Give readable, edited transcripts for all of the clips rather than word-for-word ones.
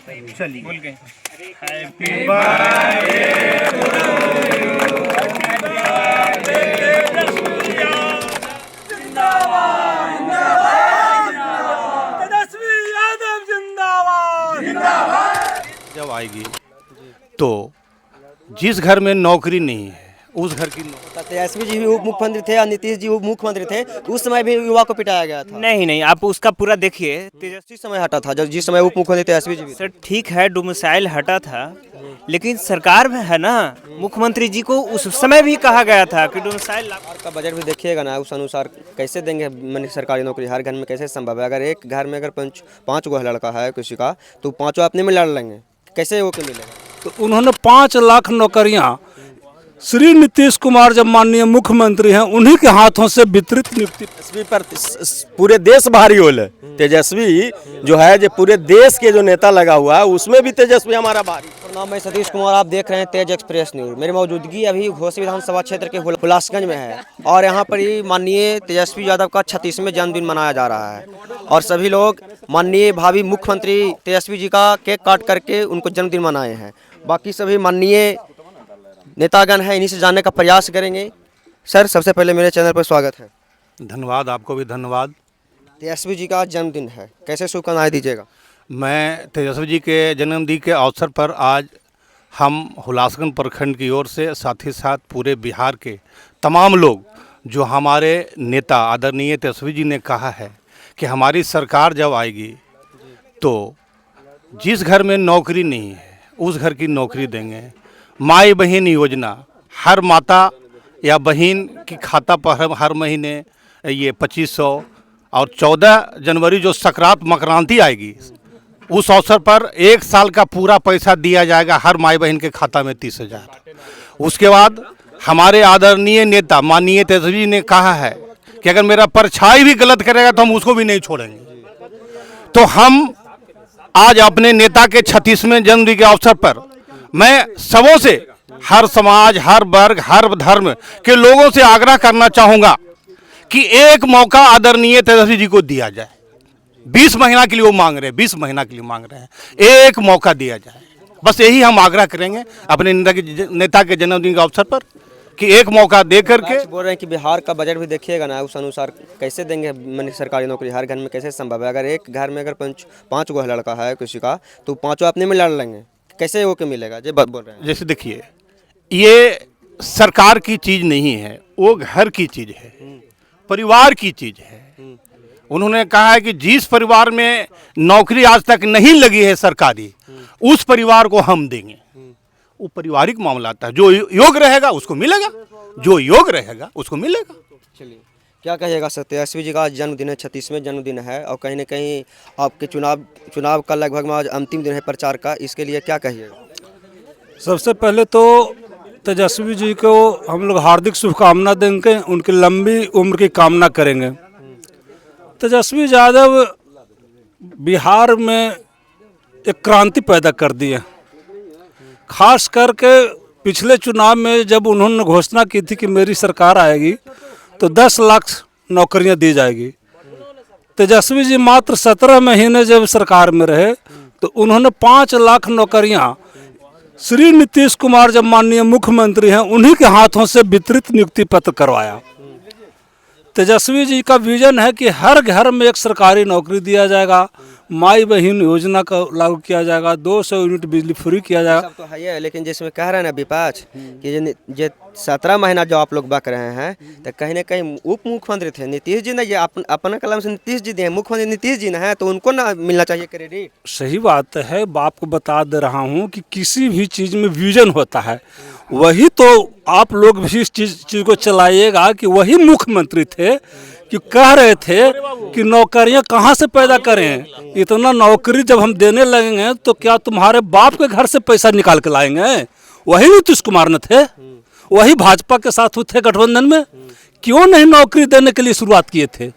चलिए बोल के जब आएगी तो जिस घर में नौकरी नहीं है उस घर की तेजस्वी जी भी उप मुख्यमंत्री थे और नीतीश जी उप मुख्यमंत्री थे, उस समय भी युवा को पिटाया गया था। नहीं, आप उसका पूरा देखिए। तेजस्वी समय हटा था, जिस समय उप मुख्यमंत्री तेजस्वी जी भी थे। सर ठीक है, डोमिसाइल हटा था, लेकिन सरकार में है ना, मुख्यमंत्री जी को उस समय भी कहा गया था कि डोमिसाइल सरकार का बजट भी देखिएगा ना, उस अनुसार कैसे देंगे सरकारी नौकरी हर घर में, कैसे संभव है? अगर एक घर में अगर पाँच गो लड़का है किसी का, तो पाँचों अपने में लड़ लेंगे, कैसे वो मिलेगा? तो उन्होंने 5 लाख नौकरियां श्री नीतीश कुमार जब माननीय मुख्यमंत्री हैं उन्हीं के हाथों से वितरित नियुक्ति। तेजस्वी पर पूरे देश भारी होल है। तेजस्वी जो है, जो पूरे देश के जो नेता लगा हुआ है उसमें भी तेजस्वी हमारा भारी। नाम मैं सतीश कुमार, आप देख रहे हैं तेज एक्सप्रेस न्यूज। मेरी मौजूदगी अभी घोसी विधानसभा क्षेत्र के हुलासगंज में है और यहाँ पर ही माननीय तेजस्वी यादव का 36वें जन्मदिन मनाया जा रहा है और सभी लोग माननीय भावी मुख्यमंत्री तेजस्वी जी का केक काट करके उनको जन्मदिन मनाए हैं। बाकी सभी माननीय नेतागण हैं, इन्हीं से जानने का प्रयास करेंगे। सर, सबसे पहले मेरे चैनल पर स्वागत है। धन्यवाद, आपको भी धन्यवाद। तेजस्वी जी का जन्मदिन है, कैसे शुभकामनाएं दीजिएगा? मैं तेजस्वी जी के जन्मदिन के अवसर पर आज हम हुलासगंज प्रखंड की ओर से, साथ ही साथ पूरे बिहार के तमाम लोग, जो हमारे नेता आदरणीय तेजस्वी जी ने कहा है कि हमारी सरकार जब आएगी तो जिस घर में नौकरी नहीं है उस घर की नौकरी देंगे। माई बहन योजना, हर माता या बहन की खाता पर हर महीने ये 2500 और 14 जनवरी जो संक्रांत मकरांति आएगी उस अवसर पर 1 साल का पूरा पैसा दिया जाएगा हर माई बहन के खाता में 30,000। उसके बाद हमारे आदरणीय नेता माननीय तेजस्वी जी ने कहा है कि अगर मेरा परछाई भी गलत करेगा तो हम उसको भी नहीं छोड़ेंगे। तो हम आज अपने नेता के 36वें जन्मदिन के अवसर पर मैं सबों से, हर समाज, हर वर्ग, हर धर्म के लोगों से आग्रह करना चाहूँगा कि एक मौका आदरणीय तेजस्वी जी को दिया जाए। 20 महीना के लिए वो मांग रहे हैं, 20 महीना के लिए मांग रहे हैं, एक मौका दिया जाए। बस यही हम आग्रह करेंगे अपने नेता के जन्मदिन के अवसर पर कि एक मौका दे करके। बोल रहे हैं कि बिहार का बजट भी देखिएगा ना, उस अनुसार कैसे देंगे सरकारी नौकरी हर घर में, कैसे संभव है? अगर एक घर में अगर पाँच गो लड़का है किसी का, तो पाँचों अपने में लड़ लेंगे, कैसे वो मिलेगा? जो बोल रहे हैं। जैसे देखिए, ये सरकार की चीज़ नहीं है, वो घर की चीज़ है, परिवार की चीज़ है। उन्होंने कहा है कि जिस परिवार में नौकरी आज तक नहीं लगी है सरकारी, उस परिवार को हम देंगे। वो पारिवारिक मामला आता है, जो योग्य रहेगा उसको मिलेगा, जो योग्य रहेगा उसको मिलेगा। चलिए, क्या कहिएगा सर? तेजस्वी जी का जन्मदिन है, 36वें जन्मदिन है और कहीं ना कहीं आपके चुनाव का लगभग आज अंतिम दिन है प्रचार का, इसके लिए क्या कहिएगा? सबसे पहले तो तेजस्वी जी को हम लोग हार्दिक शुभकामना देंगे, उनकी लंबी उम्र की कामना करेंगे। तेजस्वी यादव बिहार में एक क्रांति पैदा कर दी है। खास करके पिछले चुनाव में जब उन्होंने घोषणा की थी कि मेरी सरकार आएगी तो 10 लाख नौकरियां दी जाएगी। तेजस्वी जी मात्र 17 महीने जब सरकार में रहे तो उन्होंने 5 लाख नौकरियां श्री नीतीश कुमार जब माननीय मुख्यमंत्री हैं उन्हीं के हाथों से वितरित नियुक्ति पत्र करवाया। तेजस्वी जी का विजन है कि हर घर में एक सरकारी नौकरी दिया जाएगा, माई बहन योजना का लागू किया जाएगा, 200 यूनिट बिजली फ्री किया जाएगा। सब तो है ये, लेकिन जिसमें कह रहे हैं ना विपक्ष कि ये 17 महीना जो आप लोग बक रहे हैं, तो कहीं ना कहीं उप मुख्यमंत्री थे नीतीश जी ने, ये अपना कलम से नीतीश जी दिए, मुख्यमंत्री नीतीश जी ने है, तो उनको ना मिलना चाहिए क्रेडिट। सही बात है, बाप को बता दे रहा हूँ कि किसी भी चीज़ में विजन होता है, वही तो आप लोग भी इस चीज़ को चलाइएगा कि वही मुख्यमंत्री थे कि कह रहे थे कि नौकरियां कहाँ से पैदा करें, इतना नौकरी जब हम देने लगेंगे तो क्या तुम्हारे बाप के घर से पैसा निकाल के लाएंगे? वही नीतीश कुमार ने थे, वही भाजपा के साथ थे गठबंधन में, क्यों नहीं नौकरी देने के लिए शुरुआत किए थे?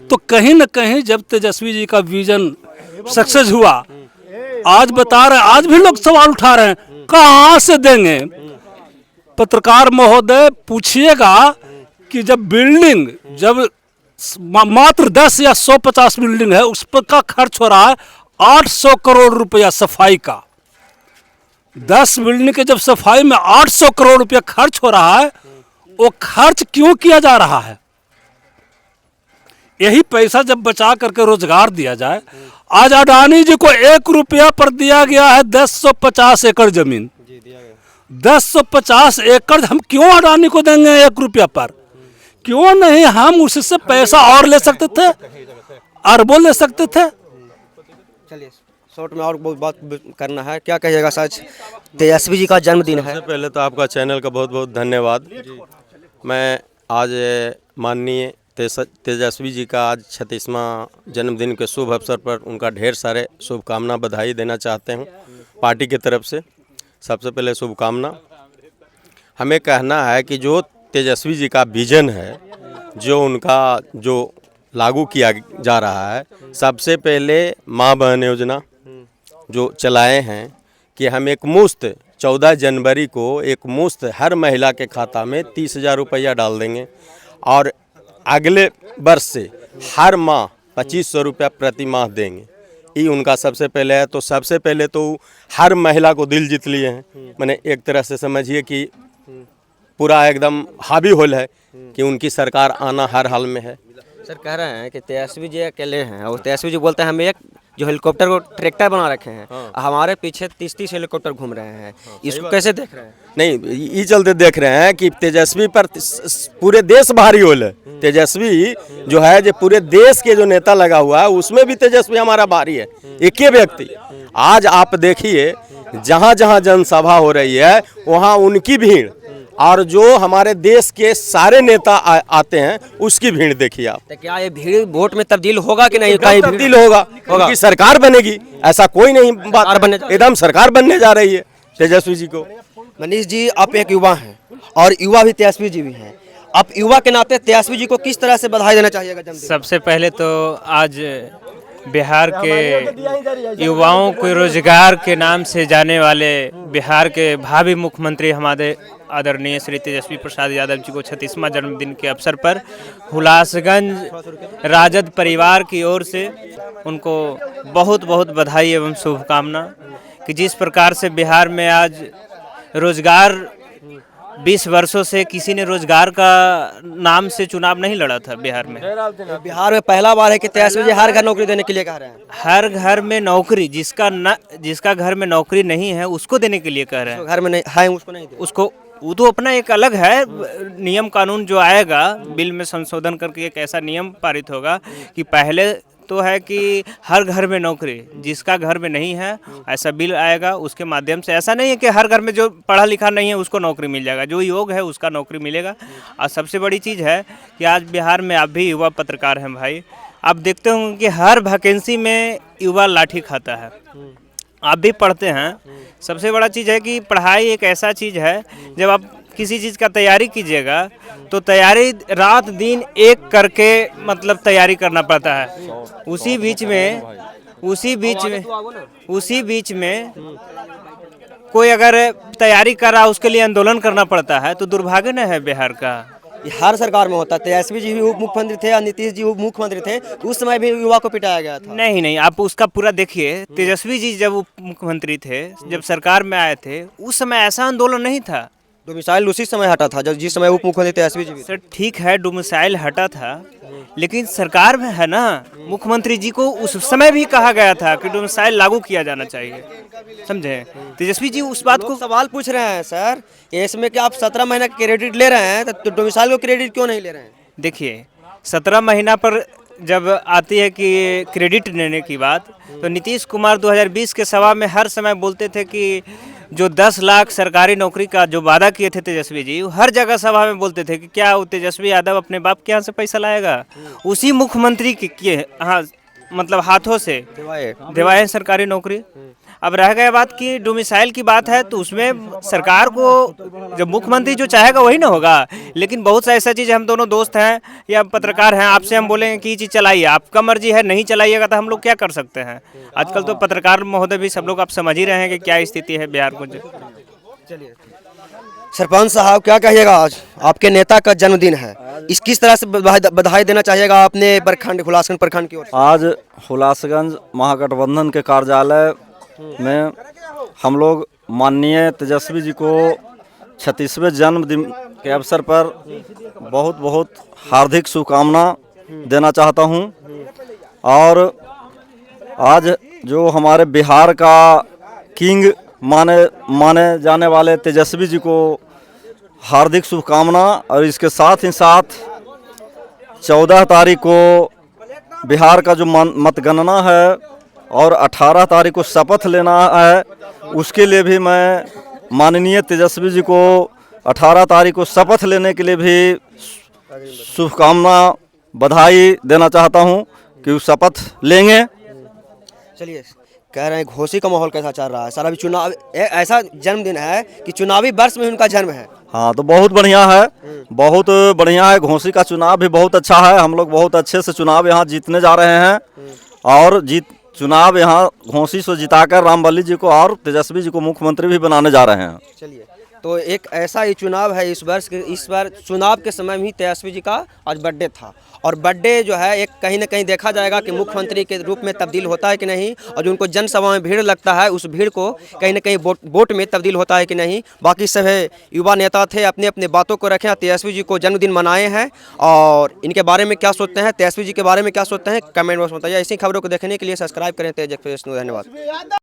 तो कहीं न कहीं जब तेजस्वी जी का विजन सक्सेस हुआ, आज बता रहे, आज भी लोग सवाल उठा रहे हैं कहाँ से देंगे। पत्रकार महोदय पूछिएगा कि जब बिल्डिंग जब मात्र 10 या 150 बिल्डिंग है उस पर का खर्च हो रहा है 800 करोड़ रुपया सफाई का। 10 बिल्डिंग के जब सफाई में 800 करोड़ रुपया खर्च हो रहा है, वो खर्च क्यों किया जा रहा है? यही पैसा जब बचा करके रोजगार दिया जाए। आज अडानी जी को 1 रुपया पर दिया गया है 1050 एकड़ जमीन। 1050 एकड़ हम क्यों अडानी को देंगे 1 रुपया पर? क्यों नहीं हम उससे पैसा और ले सकते थे, अरबों ले सकते थे। चलिए शॉर्ट में और बहुत बात करना है, क्या कहिएगा? सच तेजस्वी जी का जन्मदिन है। सबसे पहले तो आपका चैनल का बहुत बहुत धन्यवाद। मैं आज माननीय तेजस्वी जी का आज 36वां जन्मदिन के शुभ अवसर पर उनका ढेर सारे शुभकामना बधाई देना चाहते हूँ पार्टी की तरफ से। सबसे पहले शुभकामना हमें कहना है कि जो तेजस्वी जी का विजन है, जो उनका जो लागू किया जा रहा है, सबसे पहले माँ बहन योजना जो चलाए हैं कि हम एक मुश्त 14 जनवरी को एक मुश्त हर महिला के खाता में 30,000 रुपया डाल देंगे और अगले वर्ष से हर माह 2500 रुपया प्रति माह देंगे। ये उनका सबसे पहले है। तो सबसे पहले तो हर महिला को दिल जीत लिए हैं। मैंने एक तरह से समझिए कि पूरा एकदम हावी होल है कि उनकी सरकार आना हर हाल में है। सर कह रहे हैं कि तेजस्वी जी अकेले हैं और तेजस्वी जी बोलते हैं हम एक जो हेलीकॉप्टर को ट्रैक्टर बना रखे हैं, हमारे पीछे 30-30 हेलीकॉप्टर घूम रहे हैं। इसको कैसे देख रहे हैं? नहीं, ये चलते देख रहे हैं कि तेजस्वी पर पूरे देश भारी होल है। तेजस्वी जो है जो पूरे देश के जो नेता लगा हुआ है उसमें भी तेजस्वी हमारा भारी है। एक ही व्यक्ति आज आप देखिए जहाँ जहाँ जनसभा हो रही है वहाँ उनकी भीड़, और जो हमारे देश के सारे नेता आते हैं उसकी भीड़ देखिए आप। तो क्या ये भीड़ वोट में तब्दील होगा कि नहीं? कहीं तब्दील होगा, उनकी सरकार बनेगी, ऐसा कोई नहीं बात बनने, एकदम सरकार बनने जा रही है तेजस्वी जी को। मनीष जी आप एक युवा हैं और युवा भी तेजस्वी जी भी हैं, आप युवा के नाते तेजस्वी जी को किस तरह से बधाई देना चाहिएगा जन्मदिन? सबसे पहले तो आज बिहार के युवाओं को रोजगार के नाम से जाने वाले बिहार के भावी मुख्यमंत्री हमारे आदरणीय श्री तेजस्वी प्रसाद यादव जी को 36वां जन्मदिन के अवसर पर हुलासगंज राजद परिवार की ओर से उनको बहुत बहुत बधाई एवं शुभकामना कि जिस प्रकार से बिहार में आज रोजगार 20 वर्षों से किसी ने रोजगार का नाम से चुनाव नहीं लड़ा था बिहार में। बिहार में पहला बार है कि तेजस्वी जी हर घर नौकरी देने के लिए कह रहे हैं। हर घर में नौकरी, जिसका घर में नौकरी नहीं है उसको देने के लिए कह रहे हैं। घर में नहीं है उसको नहीं दे। उसको वो तो अपना एक अलग है नियम कानून जो आएगा, बिल में संशोधन करके एक ऐसा नियम पारित होगा कि पहले तो है कि हर घर में नौकरी, जिसका घर में नहीं है ऐसा बिल आएगा, उसके माध्यम से ऐसा नहीं है कि हर घर में जो पढ़ा लिखा नहीं है उसको नौकरी मिल जाएगा, जो योग्य है उसका नौकरी मिलेगा। और सबसे बड़ी चीज़ है कि आज बिहार में आप भी युवा पत्रकार हैं भाई, आप देखते होंगे कि हर वैकेंसी में युवा लाठी खाता है, आप भी पढ़ते हैं। सबसे बड़ा चीज़ है कि पढ़ाई एक ऐसा चीज़ है, जब आप किसी चीज़ का तैयारी कीजिएगा तो तैयारी रात दिन एक करके मतलब तैयारी करना पड़ता है। उसी बीच में कोई अगर तैयारी कर रहा उसके लिए आंदोलन करना पड़ता है, तो दुर्भाग्य न है बिहार का। ये हर सरकार में होता है। तेजस्वी जी भी उप मुख्यमंत्री थे और नीतीश जी उप मुख्यमंत्री थे, तो उस समय भी युवा को पिटाया गया था। नहीं, आप उसका पूरा देखिए। तेजस्वी जी जब उप मुख्यमंत्री थे, जब सरकार में आए थे, उस समय ऐसा आंदोलन नहीं था। डोमिसाइल उसी समय हटा था जब जिस समय उप मुख्यमंत्री तेजस्वी जी भी थे। सर ठीक है, डोमिसाइल हटा था, लेकिन सरकार में है ना, मुख्यमंत्री जी को उस समय भी कहा गया था कि डोमिसाइल लागू किया जाना चाहिए, समझे? तेजस्वी जी उस बात को सवाल पूछ रहे हैं सर, इसमें कि आप 17 महीना का क्रेडिट ले रहे हैं, तो डोमिसाइल को क्रेडिट क्यों नहीं ले रहे हैं? देखिए 17 महीना पर जब आती है कि क्रेडिट लेने की बात, तो नीतीश कुमार 2020 के सभा में हर समय बोलते थे कि जो 10 लाख सरकारी नौकरी का जो वादा किए थे तेजस्वी जी, हर जगह सभा में बोलते थे कि क्या वो तेजस्वी यादव अपने बाप के यहाँ से पैसा लाएगा? उसी मुख्यमंत्री के हाँ मतलब हाथों से दिवाए सरकारी नौकरी। अब रह गया बात कि डोमिसाइल की बात है, तो उसमें सरकार को जब मुख्यमंत्री जो चाहेगा वही ना होगा। लेकिन बहुत सा ऐसा चीज़, हम दोनों दोस्त हैं या पत्रकार हैं, आपसे हम बोलेंगे कि ये चीज़ चलाइए, आपका मर्जी है, नहीं चलाइएगा तो हम लोग क्या कर सकते हैं? आजकल तो पत्रकार महोदय भी सब लोग आप समझ ही रहे हैं कि क्या स्थिति है बिहार को। सरपंच साहब क्या कहिएगा, आज आपके नेता का जन्मदिन है, इस किस तरह से बधाई देना चाहिएगा अपने प्रखंड हुलासगंज प्रखंड की ओर से? आज हुलासगंज महागठबंधन के कार्यालय में हम लोग माननीय तेजस्वी जी को 36वें जन्मदिन के अवसर पर बहुत बहुत हार्दिक शुभकामना देना चाहता हूं। और आज जो हमारे बिहार का किंग माने जाने वाले तेजस्वी जी को हार्दिक शुभकामना। और इसके साथ ही साथ 14 तारीख को बिहार का जो मतगणना है और 18 तारीख को शपथ लेना है, उसके लिए भी मैं माननीय तेजस्वी जी को 18 तारीख को शपथ लेने के लिए भी शुभकामना बधाई देना चाहता हूं कि वो शपथ लेंगे। चलिए, कह रहे हैं घोषी का माहौल कैसा चल रहा है? सारा भी चुनाव ऐसा जन्मदिन है कि चुनावी वर्ष में उनका जन्म है। हाँ, तो बहुत बढ़िया है, बहुत बढ़िया है। घोसी का चुनाव भी बहुत अच्छा है, हम लोग बहुत अच्छे से चुनाव यहाँ जीतने जा रहे हैं। और चुनाव यहाँ घोसी से जिताकर रामबली जी को और तेजस्वी जी को मुख्यमंत्री भी बनाने जा रहे हैं। चलिए, तो एक ऐसा ही चुनाव है इस वर्ष के, इस बार चुनाव के समय में ही तेजस्वी जी का आज बर्थडे था। और बर्थडे जो है एक कहीं ना कहीं देखा जाएगा कि मुख्यमंत्री के रूप में तब्दील होता है कि नहीं, और जो उनको जनसभा में भीड़ लगता है उस भीड़ को कहीं ना कहीं वोट में तब्दील होता है कि नहीं। बाकी सभी युवा नेता थे, अपने अपने बातों को रखें, तेजस्वी जी को जन्मदिन मनाए हैं। और इनके बारे में क्या सोचते हैं, तेजस्वी जी के बारे में क्या सोचते हैं, कमेंट बॉक्स में बताइए। ऐसी खबरों को देखने के लिए सब्सक्राइब करें तेज एक्सप्रेस न्यूज़। धन्यवाद।